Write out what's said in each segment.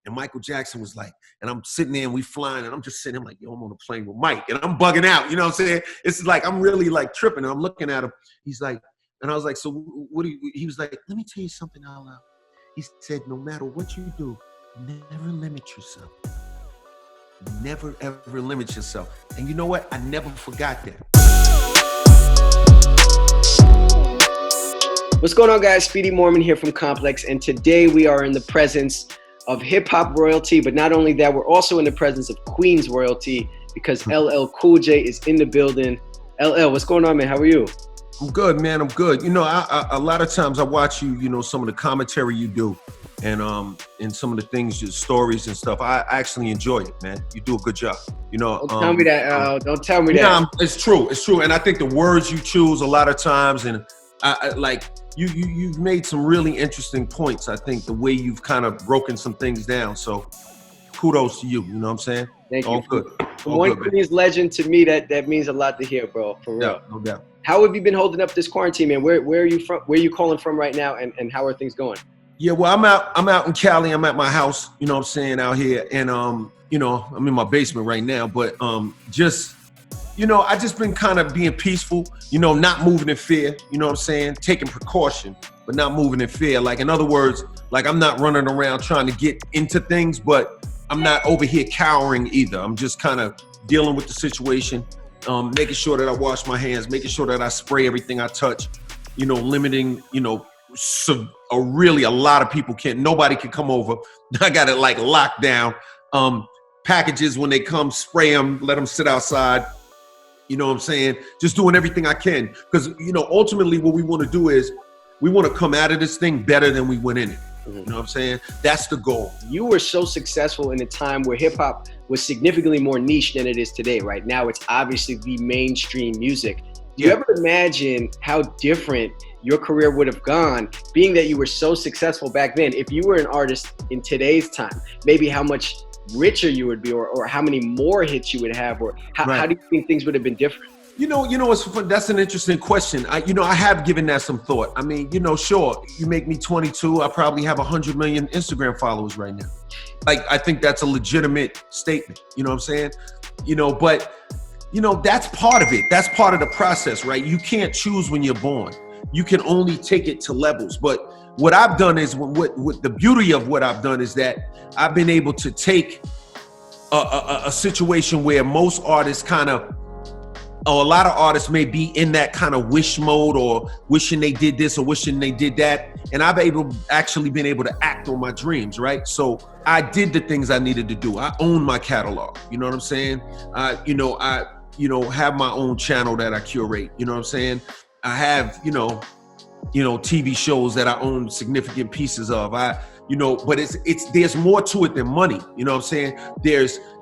And Michael Jackson was like, and I'm sitting there and we flying and I'm just sitting, I'm like, yo, I'm on a plane with Mike and I'm bugging out. You know what I'm saying? It's like, I'm really like tripping and I'm looking at him. He's like, and I was like, so what do you, he was like, let me tell you something out loud. He said, no matter what you do, never limit yourself. Never, ever limit yourself. And you know what? I never forgot that. What's going on, guys? Speedy Mormon here from Complex, and today we are in the presence of hip-hop royalty, but not only that, we're also in the presence of Queens royalty because LL Cool J is in the building. LL, what's going on, man? How are you? I'm good, man. I'm good. You know, I a lot of times I watch you, you know, some of the commentary you do and some of the things, your stories and stuff. I actually enjoy it, man. You do a good job. You know, don't tell me that. Don't tell me that. Yeah, it's true. It's true. And I think the words you choose a lot of times, and I like you've made some really interesting points. I think the way you've kind of broken some things down. So kudos to you. You know what I'm saying? Thank All you. good. From All one good, Queens legend to me, that means a lot to hear, bro. For real. No doubt. How have you been holding up this quarantine, man? Where are you from? Where are you calling from right now? And how are things going? Yeah, well, I'm out in Cali. I'm at my house, you know what I'm saying, out here. And, you know, I'm in my basement right now. But just, you know, I just been kind of being peaceful, you know, not moving in fear, you know what I'm saying, taking precaution, but not moving in fear. Like, in other words, like I'm not running around trying to get into things, but I'm not over here cowering either. I'm just kind of dealing with the situation, making sure that I wash my hands, making sure that I spray everything I touch, you know, limiting, you know, really a lot of people nobody can come over. I got it like locked down. Packages, when they come, spray them, let them sit outside. You know what I'm saying? Just doing everything I can. Because, you know, ultimately what we want to do is we want to come out of this thing better than we went in it. You know what I'm saying? That's the goal. You were so successful in a time where hip hop was significantly more niche than it is today. Right now, it's obviously the mainstream music. Do you ever imagine how different your career would have gone, being that you were so successful back then? If you were an artist in today's time, maybe how much richer you would be, or how many more hits you would have, or how do you think things would have been different? You know, it's fun. That's an interesting question. I have given that some thought. I mean, you know, sure, you make me 22, I probably have 100 million Instagram followers right now. Like, I think that's a legitimate statement. You know what I'm saying? You know, but, you know, that's part of it. That's part of the process, right? You can't choose when you're born. You can only take it to levels. But what I've done is, what the beauty of what I've done is that I've been able to take a situation where most artists a lot of artists may be in that kind of wish mode, or wishing they did this or wishing they did that. And I've actually been able to act on my dreams, right? So I did the things I needed to do. I own my catalog. You know what I'm saying? I have my own channel that I curate. You know what I'm saying? I have, you know, TV shows that I own significant pieces of. But there's more to it than money. You know what I'm saying?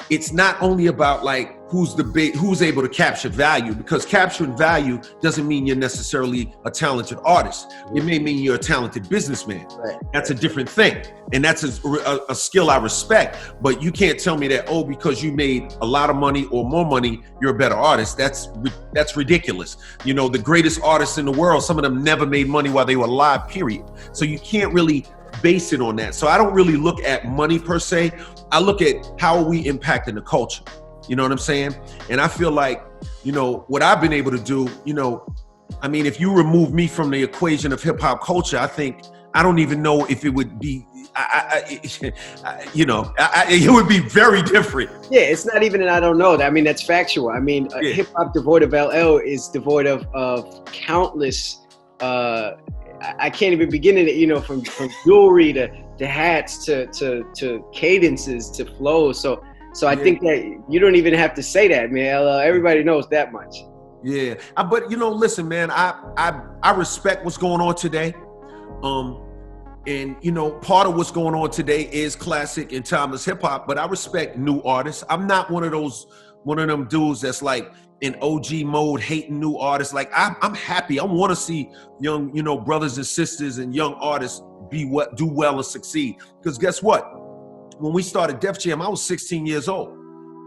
It's not only about like who's able to capture value, because capturing value doesn't mean you're necessarily a talented artist. It may mean you're a talented businessman. Right. That's a different thing. And that's a skill I respect. But you can't tell me that, because you made a lot of money or more money, you're a better artist. That's ridiculous. You know, the greatest artists in the world, some of them never made money while they were alive, period. So you can't really base it on that. So I don't really look at money per se. I look at how are we impacting the culture. You know what I'm saying? And I feel like, you know, what I've been able to do, you know, I mean, if you remove me from the equation of hip hop culture, I don't even know if it would be, it would be very different. Yeah, it's not even an I don't know. I mean, that's factual. I mean, hip hop devoid of LL is devoid of countless, I can't even begin it, you know, from jewelry to hats to cadences to flows. So I think that you don't even have to say that, man. Everybody knows that much. Yeah, but you know, listen, man, I respect what's going on today. And you know, part of what's going on today is classic and timeless hip hop, but I respect new artists. I'm not one of them dudes that's like in OG mode hating new artists. Like I'm happy. I want to see young, you know, brothers and sisters and young artists do well and succeed. Because guess what? When we started Def Jam, I was 16 years old.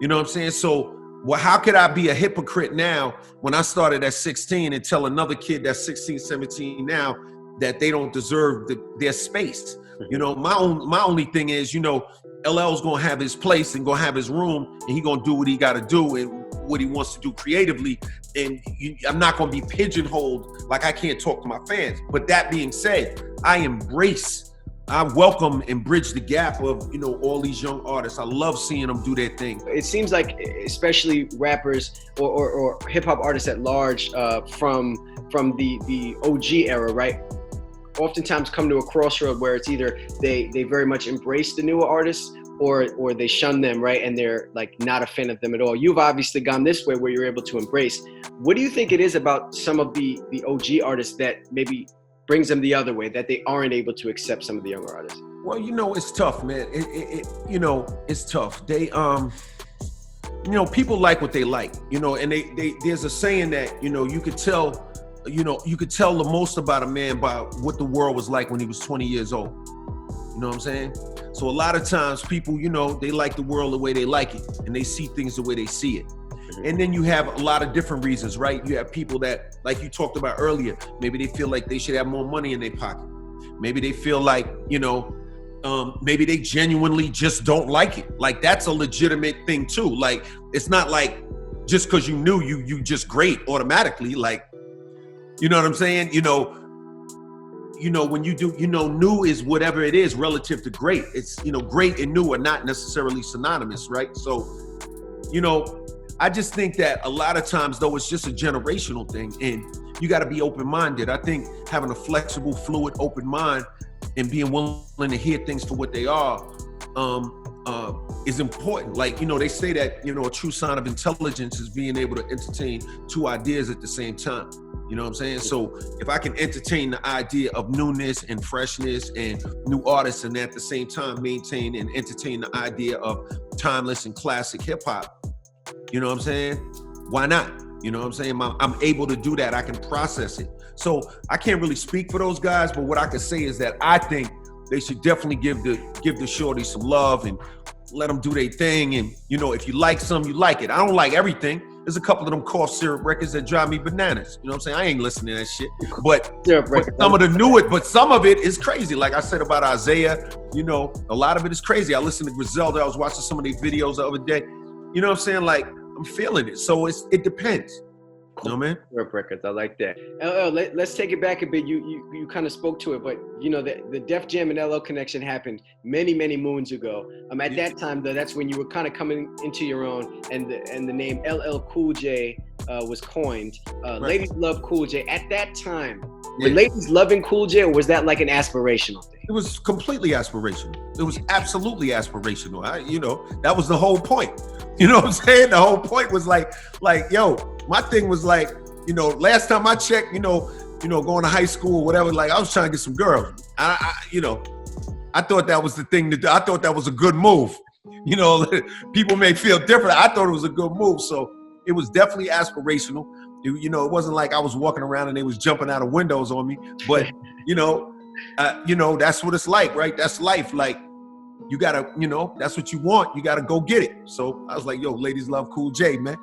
You know what I'm saying? So, how could I be a hypocrite now when I started at 16 and tell another kid that's 16, 17 now that they don't deserve their space? You know, my only thing is, you know, LL's gonna have his place and gonna have his room, and he gonna do what he gotta do and what he wants to do creatively. And I'm not gonna be pigeonholed, like I can't talk to my fans. But that being said, I welcome and bridge the gap of, you know, all these young artists. I love seeing them do their thing. It seems like, especially rappers or hip hop artists at large, from the OG era, right? Oftentimes come to a crossroad where it's either they very much embrace the newer artists or they shun them, right? And they're like not a fan of them at all. You've obviously gone this way where you're able to embrace. What do you think it is about some of the OG artists that maybe brings them the other way, that they aren't able to accept some of the younger artists? Well, you know, it's tough, man. You know, it's tough. They, you know, people like what they like, you know, and they there's a saying that, you know, you could tell the most about a man by what the world was like when he was 20 years old. You know what I'm saying? So a lot of times people, you know, they like the world the way they like it, and they see things the way they see it. And then you have a lot of different reasons, right? You have people that, like you talked about earlier, maybe they feel like they should have more money in their pocket. Maybe they feel like, you know, maybe they genuinely just don't like it. Like, that's a legitimate thing too. Like, it's not like just because you knew you just great automatically. Like, you know what I'm saying? You know, when you do, you know, new is whatever it is relative to great. It's, you know, great and new are not necessarily synonymous, right? So, you know, I just think that a lot of times, though, it's just a generational thing, and you got to be open-minded. I think having a flexible, fluid, open mind and being willing to hear things for what they are is important. Like, you know, they say that, you know, a true sign of intelligence is being able to entertain two ideas at the same time. You know what I'm saying? So if I can entertain the idea of newness and freshness and new artists, and at the same time maintain and entertain the idea of timeless and classic hip hop, you know what I'm saying? Why not? You know what I'm saying? I'm able to do that. I can process it. So I can't really speak for those guys, but what I can say is that I think they should definitely give the shorty some love and let them do their thing. And, you know, if you like some, you like it. I don't like everything. There's a couple of them cough syrup records that drive me bananas. You know what I'm saying? I ain't listening to that shit. But some of the new it, but some of it is crazy. Like I said about Isaiah, you know, a lot of it is crazy. I listened to Griselda. I was watching some of their videos the other day. You know what I'm saying? Like, I'm feeling it. So it depends. You know what I mean? Syrup records, I like that. LL, let's take it back a bit. You kind of spoke to it, but you know, the Def Jam and LL connection happened many moons ago. At that time, though, that's when you were kind of coming into your own, and the name LL Cool J was coined. Right. Ladies love Cool J. At that time, were ladies loving Cool J, or was that like an aspirational thing? It was completely aspirational. It was absolutely aspirational. You know, that was the whole point. You know what I'm saying? The whole point was like, yo, my thing was like, you know, last time I checked, you know, going to high school or whatever, like I was trying to get some girls. You know, I thought that was the thing to do. I thought that was a good move. You know, people may feel different. I thought it was a good move. So it was definitely aspirational. You know, it wasn't like I was walking around and they was jumping out of windows on me, but you know, that's what it's like, right? That's life. Like, you gotta, you know, that's what you want. You gotta go get it. So I was like, yo, ladies love Cool J, man.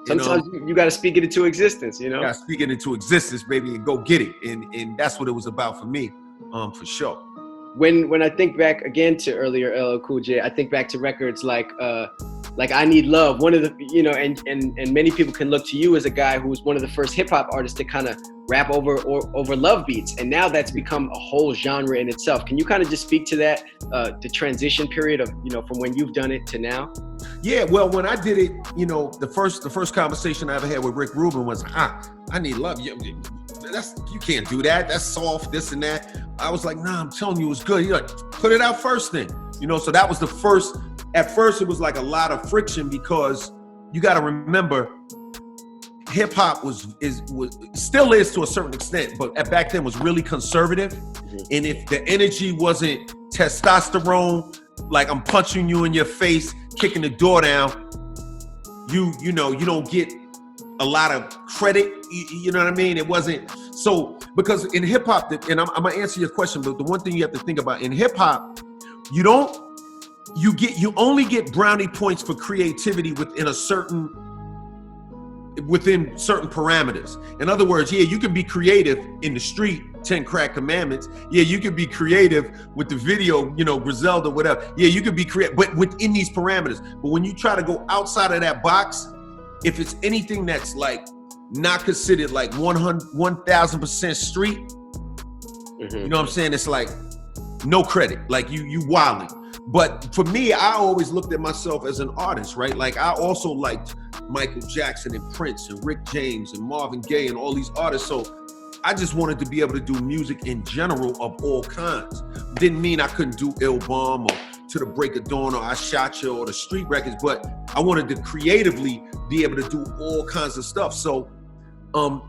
Sometimes you gotta speak it into existence, you know? You gotta speak it into existence, baby, and go get it. And that's what it was about for me, for sure. When I think back again to earlier LL Cool J, I think back to records like I Need Love. One of the, you know, and many people can look to you as a guy who was one of the first hip hop artists to kind of rap over love beats, and now that's become a whole genre in itself. Can you kind of just speak to that, the transition period of, you know, from when you've done it to now? Yeah, well, when I did it, you know, the first conversation I ever had with Rick Rubin was, I Need Love. You can't do that. That's soft, this and that. I was like, nah, I'm telling you, it's good. You're like, put it out first then. You know, so that was the first. At first, it was like a lot of friction because you got to remember, hip hop still is to a certain extent, but back then was really conservative. Mm-hmm. And if the energy wasn't testosterone, like I'm punching you in your face, kicking the door down, you know, you don't get a lot of credit. You know what I mean? It wasn't so, because in hip hop, and I'm gonna answer your question, but the one thing you have to think about in hip hop, you only get brownie points for creativity within certain parameters. In other words, yeah, you can be creative in the street 10 crack commandments. Yeah, you could be creative with the video, you know, Griselda, whatever. Yeah, you could be creative, but within these parameters. But when you try to go outside of that box, if it's anything that's like not considered like 1000% street, you know what I'm saying? It's like no credit, like you wilding. But for me, I always looked at myself as an artist, right? Like I also liked Michael Jackson and Prince and Rick James and Marvin Gaye and all these artists. So I just wanted to be able to do music in general of all kinds. Didn't mean I couldn't do Il Bomb or To the Break of Dawn or I Shot You or the street records, but I wanted to creatively be able to do all kinds of stuff. So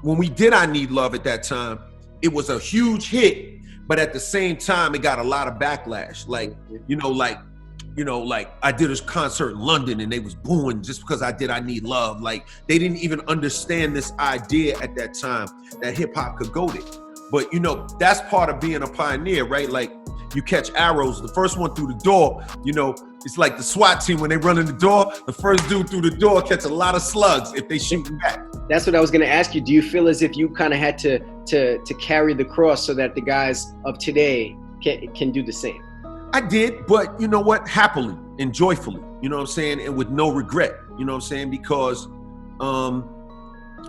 when we did I Need Love at that time, it was a huge hit. But at the same time, it got a lot of backlash. Like I did a concert in London and they was booing just because I did I Need Love. Like they didn't even understand this idea at that time that hip hop could go there. But you know, that's part of being a pioneer, right? Like you catch arrows, the first one through the door, you know, it's like the SWAT team when they run in the door, the first dude through the door catch a lot of slugs if they shoot back. That's what I was gonna ask you. Do you feel as if you kind of had to carry the cross so that the guys of today can do the same? I did, but you know what? Happily and joyfully, you know what I'm saying? And with no regret, you know what I'm saying? Because,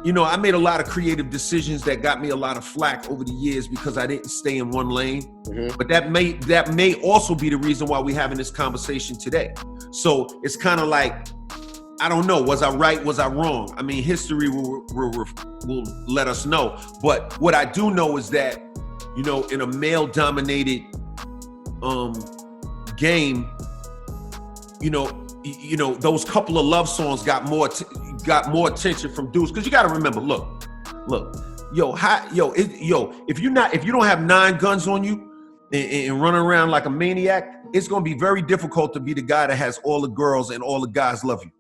you know, I made a lot of creative decisions that got me a lot of flack over the years because I didn't stay in one lane. But that may also be the reason why we're having this conversation today. So it's kind of like, I don't know, was I right? Was I wrong? I mean, history will let us know. But what I do know is that, you know, in a male-dominated game, you know, those couple of love songs got more attention from dudes. Because you got to remember, look, if you don't have 9 guns on you and running around like a maniac, it's gonna be very difficult to be the guy that has all the girls and all the guys love you.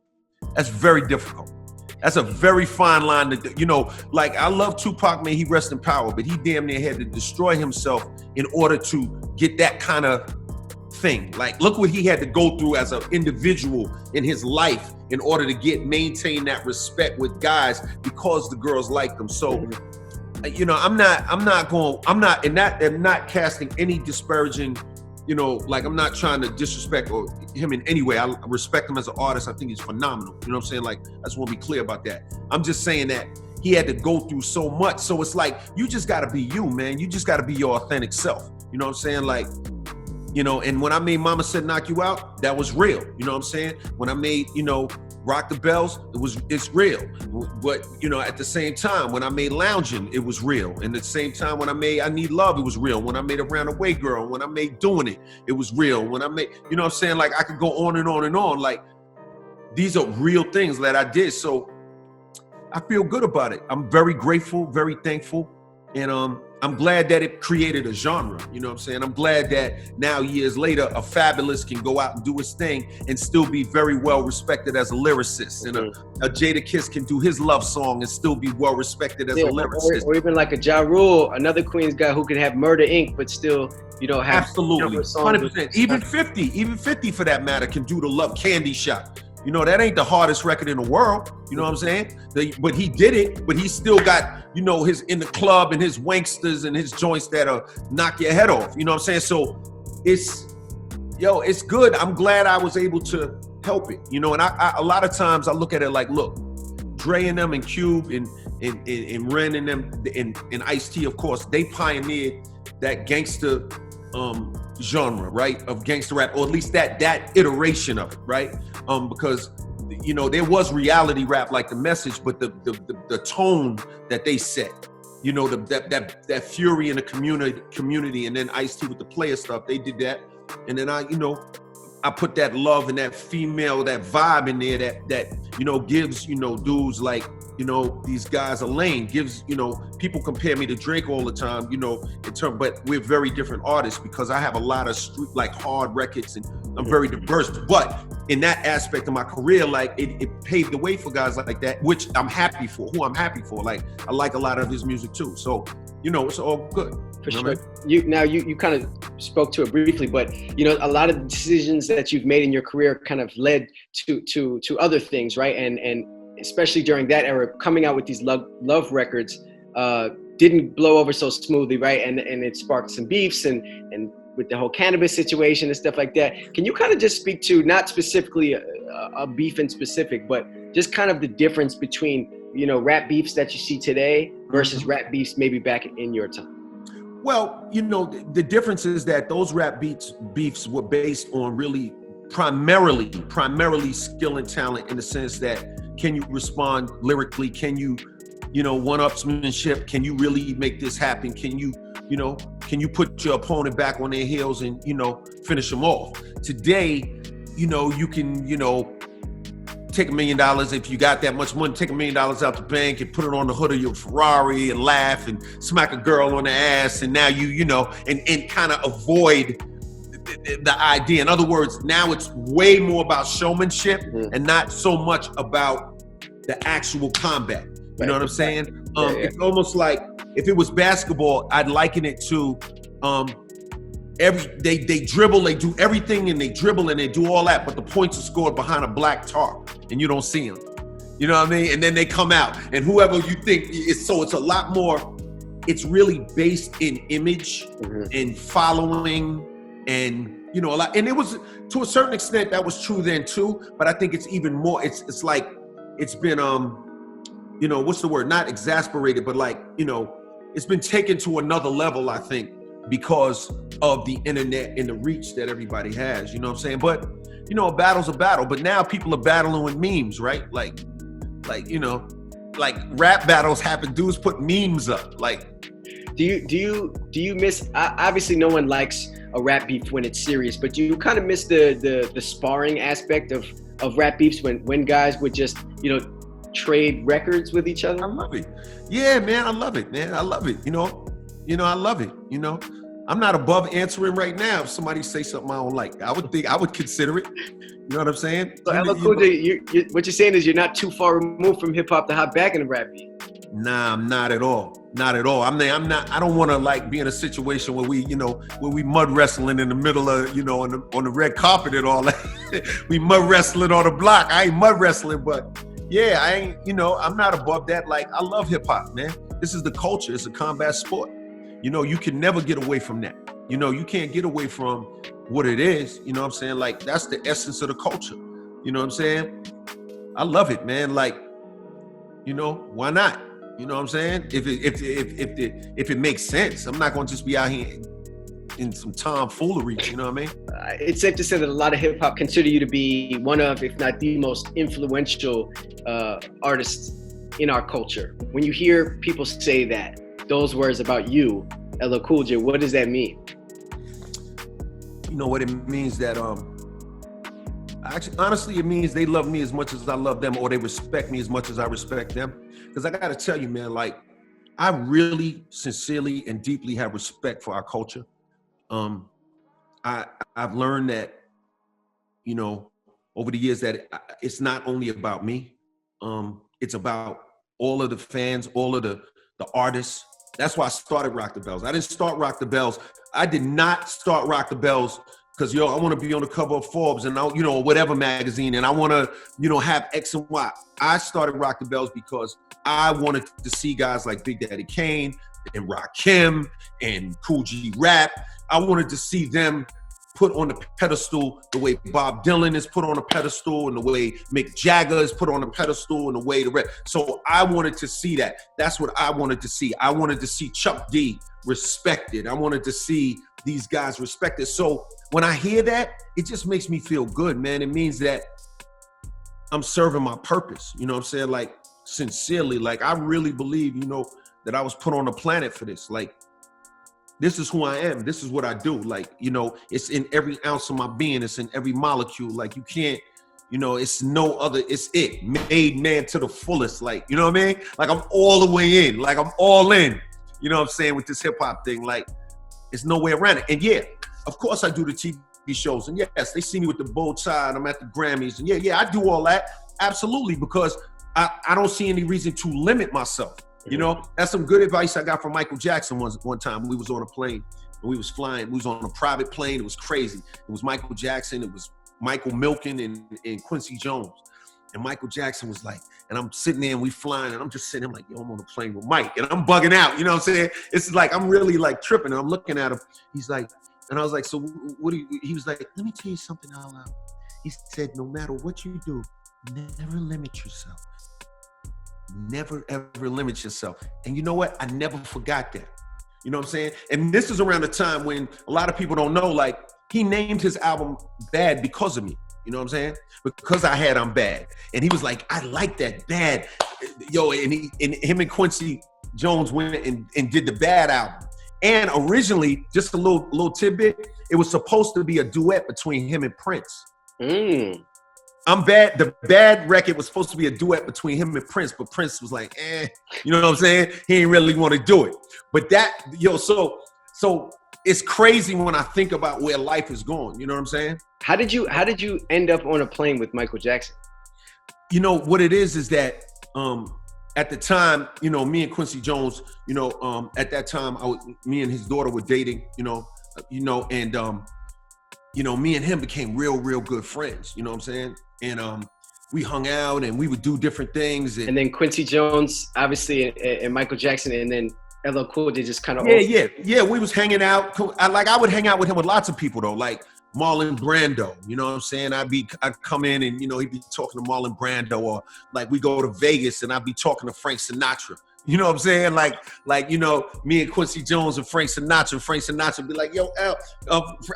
That's very difficult. That's a very fine line to, you know, like I love Tupac, man, he rest in power, but he damn near had to destroy himself in order to get that kind of thing. Like, look what he had to go through as an individual in his life in order to maintain that respect with guys because the girls liked him. So, you know, I'm not casting any disparaging, you know, like I'm not trying to disrespect him in any way. I respect him as an artist. I think he's phenomenal. You know what I'm saying? Like, I just want to be clear about that. I'm just saying that he had to go through so much. So it's like, you just got to be you, man. You just got to be your authentic self. You know what I'm saying? Like, you know, and when I made Mama Said Knock You Out, that was real. You know what I'm saying? When I made, you know, Rock the Bells, it's real. But, you know, at the same time, when I made Loungin', it was real. And at the same time, when I made I Need Love, it was real. When I made Around the Way Girl, when I made Doing It, it was real. When I made, you know what I'm saying? Like, I could go on and on and on. Like, these are real things that I did. So I feel good about it. I'm very grateful, very thankful. And I'm glad that it created a genre. You know what I'm saying? I'm glad that now, years later, a Fabulous can go out and do his thing and still be very well respected as a lyricist. And a Jada Kiss can do his love song and still be well respected as a lyricist. Or even like a Ja Rule, another Queens guy who could have Murder Inc., but still, you know, have absolutely 100%. Even 50 for that matter can do the Love Candy Shot. You know, that ain't the hardest record in the world. You know what I'm saying? But he did it, but he still got, you know, his in the club and his wanksters and his joints that'll knock your head off. You know what I'm saying? So it's good. I'm glad I was able to help it. You know, and I a lot of times I look at it like, look, Dre and them and Cube and Ren and them and Ice-T, of course, they pioneered that gangster genre, right, of gangster rap, or at least that iteration of it, right? Because, you know, there was reality rap like The Message, but the tone that they set, you know, that fury in the community, and then Ice-T with the player stuff, they did that, and then I put that love and that female, that vibe in there that you know gives, you know, dudes like, you know, these guys a lane, gives, you know, people compare me to Drake all the time, you know, but we're very different artists because I have a lot of street, like hard records, and I'm very diverse. But in that aspect of my career, like it paved the way for guys like that, which I'm happy for, Like, I like a lot of his music too. So, you know, it's all good. For sure. You kind of spoke to it briefly, but, you know, a lot of the decisions that you've made in your career kind of led to other things, right? And especially during that era, coming out with these love records, didn't blow over so smoothly, right? And it sparked some beefs and with the whole cannabis situation and stuff like that. Can you kind of just speak to, not specifically a beef in specific, but just kind of the difference between, you know, rap beefs that you see today versus rap beefs maybe back in your time? Well, you know, the difference is that those rap beefs were based on really primarily skill and talent, in the sense that, can you respond lyrically? Can you know, one-upsmanship? Can you really make this happen? Can you put your opponent back on their heels and, you know, finish them off? Today, you know, you can, you know, take $1 million, if you got that much money, take $1 million out the bank and put it on the hood of your Ferrari and laugh and smack a girl on the ass, and now you know, and kind of avoid the idea. In other words, now it's way more about showmanship and not so much about the actual combat. You know what I'm saying? It's almost like, if it was basketball, I'd liken it to they dribble, they do everything, and they dribble and they do all that, but the points are scored behind a black tarp and you don't see them. You know what I mean? And then they come out, and whoever you think is, so it's a lot more, it's really based in image and following, and, you know, a lot. And it was, to a certain extent, that was true then too, but I think it's even more, it's like, it's been, you know, what's the word? Not exasperated, but like, you know, it's been taken to another level, I think, because of the internet and the reach that everybody has, you know what I'm saying? But, you know, a battle's a battle, but now people are battling with memes, right? Like, you know, like rap battles happen, dudes put memes up, like. Do you miss, obviously no one likes a rap beef when it's serious, but do you kind of miss the sparring aspect of rap beefs when guys would just, you know, trade records with each other? I love it. Yeah, man, I love it, man. I love it. You know, I love it. You know, I'm not above answering right now if somebody say something I don't like. I would consider it. You know what I'm saying? So LL Cool J, what you're saying is you're not too far removed from hip hop to hop back in the rap beef. Nah, I'm not at all. Not at all. I'm not. I don't want to like be in a situation where we mud wrestling in the middle of, you know, on the red carpet and all that. We mud wrestling on the block. I ain't mud wrestling, but yeah, I ain't. You know, I'm not above that. Like, I love hip hop, man. This is the culture. It's a combat sport. You know, you can never get away from that. You know, you can't get away from what it is. You know what I'm saying? Like, that's the essence of the culture. You know what I'm saying? I love it, man. Like, you know, why not? You know what I'm saying? If it makes sense, I'm not going to just be out here in some tomfoolery. You know what I mean? It's safe to say that a lot of hip hop consider you to be one of, if not the most influential artists in our culture. When you hear people say that, those words about you, LL Cool J, what does that mean? You know what it means? That actually, honestly, it means they love me as much as I love them, or they respect me as much as I respect them. Because I got to tell you, man, like, I really sincerely and deeply have respect for our culture. I've learned that, you know, over the years, that it's not only about me. It's about all of the fans, all of the artists. That's why I started Rock the Bells. I didn't start Rock the Bells. I did not start Rock the Bells because, I want to be on the cover of Forbes and, whatever magazine, and I want to, have X and Y. I started Rock the Bells because I wanted to see guys like Big Daddy Kane and Rakim and Kool G Rap. I wanted to see them put on the pedestal the way Bob Dylan is put on a pedestal, and the way Mick Jagger is put on a pedestal, and the way the rest. So I wanted to see that. That's what I wanted to see. I wanted to see Chuck D respected. I wanted to see these guys respected. So when I hear that, it just makes me feel good, man. It means that I'm serving my purpose. You know what I'm saying? Like, sincerely, like, I really believe, that I was put on the planet for this. Like, this is who I am. This is what I do. Like, it's in every ounce of my being. It's in every molecule. Like, you can't, it's no other. It's it. Made man to the fullest. Like, you know what I mean? Like, I'm all the way in. Like, I'm all in. You know what I'm saying? With this hip hop thing. Like, it's no way around it. And yeah, of course I do the TV shows. And yes, they see me with the bow tie and I'm at the Grammys. And yeah, I do all that. Absolutely. Because I don't see any reason to limit myself. That's some good advice I got from Michael Jackson one time when we was on a plane and we was flying. We was on a private plane. It was crazy. It was Michael Jackson. It was Michael Milken and Quincy Jones. And Michael Jackson was like, and I'm sitting there and we flying and I'm just sitting, I'm like, yo, I'm on a plane with Mike. And I'm bugging out, you know what I'm saying? It's like, I'm really like tripping and I'm looking at him. He's like, and I was like, so what do you, he was like, let me tell you something out loud. He said, no matter what you do, never limit yourself. Never, ever limit yourself. And you know what? I never forgot that. You know what I'm saying? And this is around the time when a lot of people don't know, like, he named his album Bad because of me. You know what I'm saying? Because I had I'm Bad. And he was like, I like that, Bad. Yo, and him and Quincy Jones went and did the Bad album. And originally, just a little tidbit, it was supposed to be a duet between him and Prince. I'm Bad. The Bad record was supposed to be a duet between him and Prince, but Prince was like, you know what I'm saying? He didn't really want to do it. But that, so it's crazy when I think about where life is going. You know what I'm saying? How did you end up on a plane with Michael Jackson? You know what it is that at the time, you know, me and Quincy Jones, you know, at that time, me and his daughter were dating, and you know, me and him became real good friends. You know what I'm saying? And we hung out and we would do different things. And then Quincy Jones, obviously, and Michael Jackson, and then LL Cool J just kind of. Yeah. We was hanging out. I would hang out with him with lots of people though, like Marlon Brando. You know what I'm saying? I'd come in and, you know, he'd be talking to Marlon Brando, or like we go to Vegas and I'd be talking to Frank Sinatra. You know what I'm saying? Like you know, me and Quincy Jones and Frank Sinatra be like, yo, Al,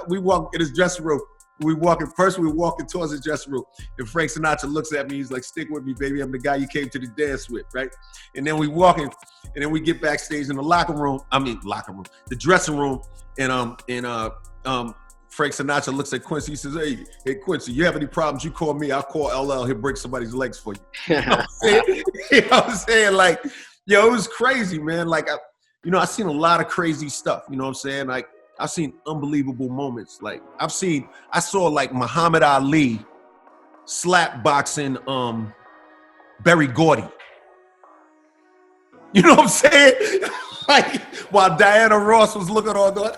we walk in his dressing room. We were walking towards his dressing room, and Frank Sinatra looks at me. He's like, stick with me, baby. I'm the guy you came to the dance with, right? And then we walking, and then we get backstage in the the dressing room, and Frank Sinatra looks at Quincy. He says, hey, Quincy, you have any problems, you call me. I'll call LL. He'll break somebody's legs for you. You know what I'm saying? Like, yo, it was crazy, man. Like, I seen a lot of crazy stuff. You know what I'm saying? Like, I've seen unbelievable moments. Like, I saw like Muhammad Ali slap boxing Berry Gordy. You know what I'm saying? Like, while Diana Ross was looking on going,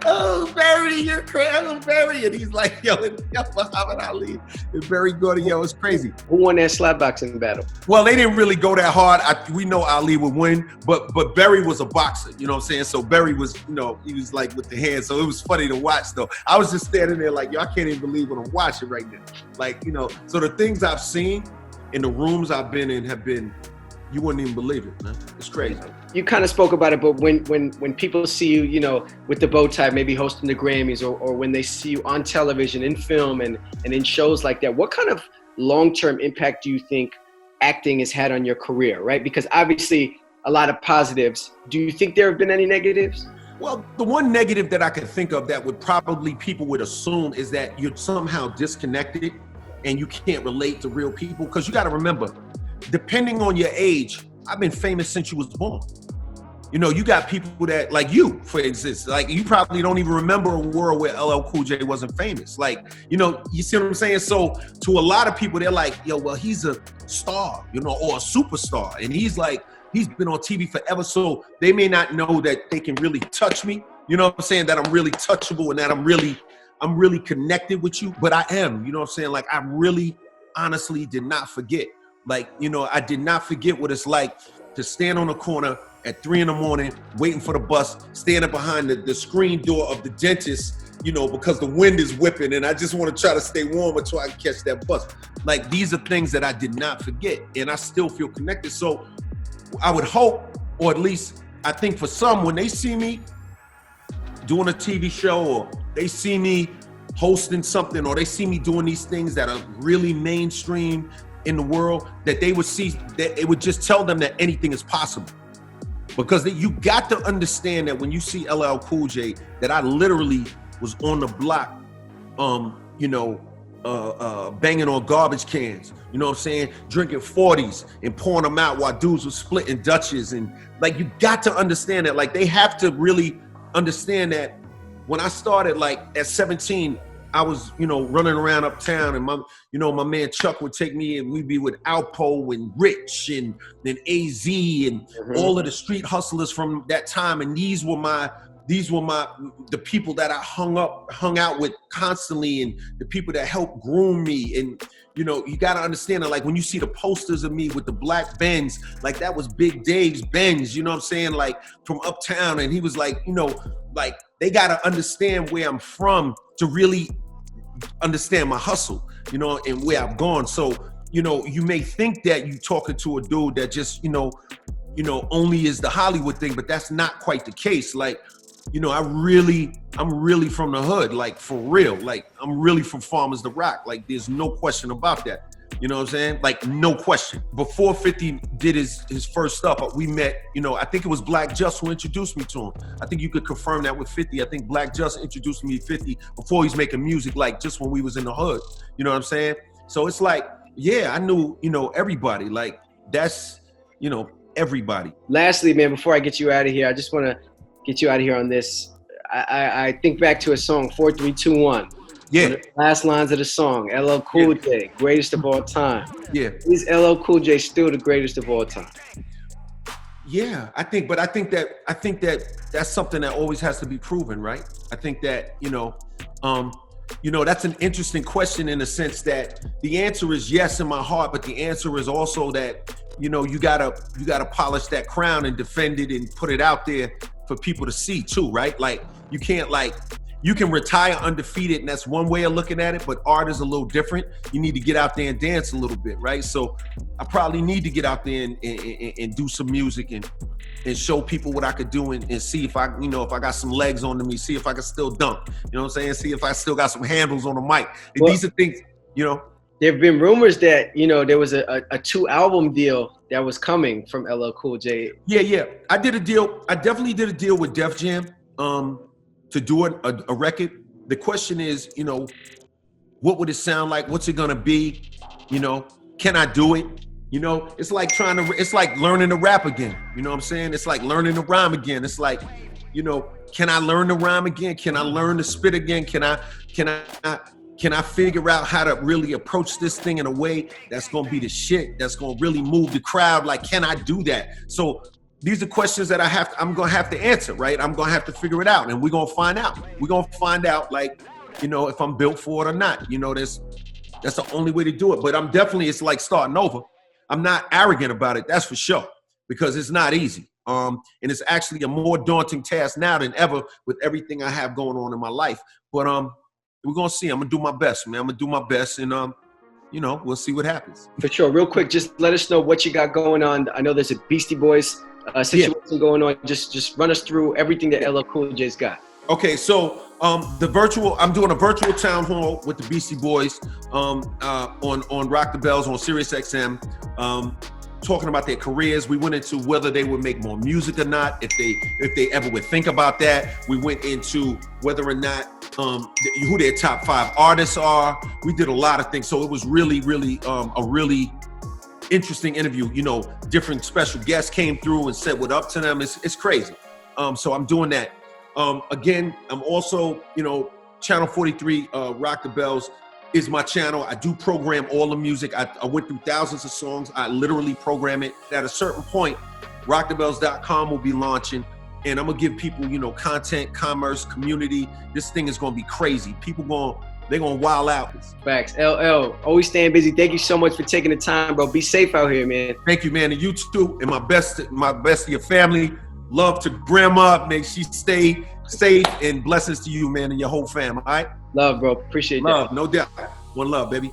oh, Barry, you're crazy, oh, Barry. And he's like, yo, Muhammad Ali and Berry Gordy, yo, it's crazy. Who won that slapboxing battle? Well, they didn't really go that hard. We know Ali would win, but Berry was a boxer, you know what I'm saying? So Berry was, you know, he was like with the hands. So it was funny to watch though. I was just standing there like, yo, I can't even believe what I'm watching right now. Like, you know, so the things I've seen in the rooms I've been in have been, you wouldn't even believe it, man. It's crazy. You kind of spoke about it, but when people see you, you know, with the bow tie, maybe hosting the Grammys, or when they see you on television, in film, and in shows like that, what kind of long-term impact do you think acting has had on your career, right? Because obviously a lot of positives. Do you think there have been any negatives? Well, the one negative that I could think of that would probably people would assume is that you're somehow disconnected and you can't relate to real people. Because you got to remember, depending on your age, I've been famous since you was born. You know, you got people that, like you, for instance, like you probably don't even remember a world where LL Cool J wasn't famous. Like, you know, you see what I'm saying? So to a lot of people, they're like, yo, well, he's a star, you know, or a superstar. And he's been on TV forever. So they may not know that they can really touch me. You know what I'm saying? That I'm really touchable and that I'm really connected with you. But I am, you know what I'm saying? Like, I really honestly did not forget. Like, you know, I did not forget what it's like to stand on a corner at 3 a.m, waiting for the bus, standing behind the screen door of the dentist, you know, because the wind is whipping and I just want to try to stay warm until I can catch that bus. Like, these are things that I did not forget and I still feel connected. So I would hope, or at least I think for some, when they see me doing a TV show, or they see me hosting something, or they see me doing these things that are really mainstream in the world, that they would see, that it would just tell them that anything is possible. Because you got to understand that when you see LL Cool J, that I literally was on the block, banging on garbage cans, you know what I'm saying? Drinking 40s and pouring them out while dudes were splitting Dutches. And like, you got to understand that, like, they have to really understand that when I started, like at 17, I was, you know, running around uptown, and my man Chuck would take me, and we'd be with Alpo and Rich and then AZ and all of the street hustlers from that time. And these were my these were the people that I hung out with constantly, and the people that helped groom me. And, you know, you got to understand that, like, when you see the posters of me with the black Benz, like, that was Big Dave's Benz, you know what I'm saying? Like, from Uptown. And he was like, you know, like, they got to understand where I'm from to really understand my hustle, you know, and where I've gone. So, you know, you may think that you talking to a dude that just, you know, only is the Hollywood thing, but that's not quite the case. Like, you know, I'm really from the hood, like, for real. Like, I'm really from Farmers to Rock. Like, there's no question about that. You know what I'm saying? Like, no question. Before 50 did his first stuff, we met, you know, I think it was Black Just who introduced me to him. I think you could confirm that with 50. I think Black Just introduced me to 50 before he's making music, like, just when we was in the hood. You know what I'm saying? So it's like, yeah, I knew, you know, everybody. Like, that's, you know, everybody. Lastly, man, before I get you out of here, I just want to get you out of here on this. I think back to a song, 4321. Yeah. The last lines of the song, LL Cool J, greatest of all time. Yeah. Is LL Cool J still the greatest of all time? Yeah, I think that that's something that always has to be proven, right? I think that, you know, that's an interesting question in the sense that the answer is yes in my heart, but the answer is also that, you know, you gotta polish that crown and defend it and put it out there for people to see too, right? Like, you can't, like, you can retire undefeated, and that's one way of looking at it, but art is a little different. You need to get out there and dance a little bit, right? So I probably need to get out there and do some music and show people what I could do and see if I, you know, if I got some legs on me, see if I can still dunk, you know what I'm saying? See if I still got some handles on the mic. Well, these are things, you know. There have been rumors that, you know, there was a 2-album deal that was coming from LL Cool J. Yeah. I did a deal. I definitely did a deal with Def Jam to do a record. The question is, you know, what would it sound like? What's it gonna be? You know, can I do it? You know, it's like it's like learning to rap again. You know what I'm saying? It's like learning to rhyme again. It's like, you know, can I learn to rhyme again? Can I learn to spit again? Can I figure out how to really approach this thing in a way that's gonna be the shit, that's gonna really move the crowd? Like, can I do that? So these are questions that I'm gonna have to answer, right? I'm gonna have to figure it out, and we're gonna find out. We're gonna find out, like, you know, if I'm built for it or not. You know, that's the only way to do it. But it's like starting over. I'm not arrogant about it, that's for sure, because it's not easy. And it's actually a more daunting task now than ever with everything I have going on in my life. But we're gonna see. I'm gonna do my best, man. I'm gonna do my best, and you know, we'll see what happens. For sure. Real quick, just let us know what you got going on. I know there's a Beastie Boys situation going on. Just run us through everything that LL Cool J's got. Okay, so I'm doing a virtual town hall with the Beastie Boys on Rock the Bells on Sirius XM, talking about their careers. We went into whether they would make more music or not, if they ever would think about that. We went into whether or not who their top 5 artists are. We did a lot of things, so it was really a really interesting interview. You know, different special guests came through and said what up to them. It's crazy. So I'm doing that. Again, I'm also, you know, Channel 43, Rock the Bells is my channel. I do program all the music. I went through thousands of songs. I literally program it. At a certain point, rockthebells.com will be launching, and I'm gonna give people, you know, content, commerce, community. This thing is gonna be crazy. They're gonna wild out. Facts. LL, always staying busy. Thank you so much for taking the time, bro. Be safe out here, man. Thank you, man. And you too. And my best to your family. Love to grandma. Make she stay safe, and blessings to you, man, and your whole fam. All right. Love, bro. Appreciate that. Love, no doubt. One love, baby.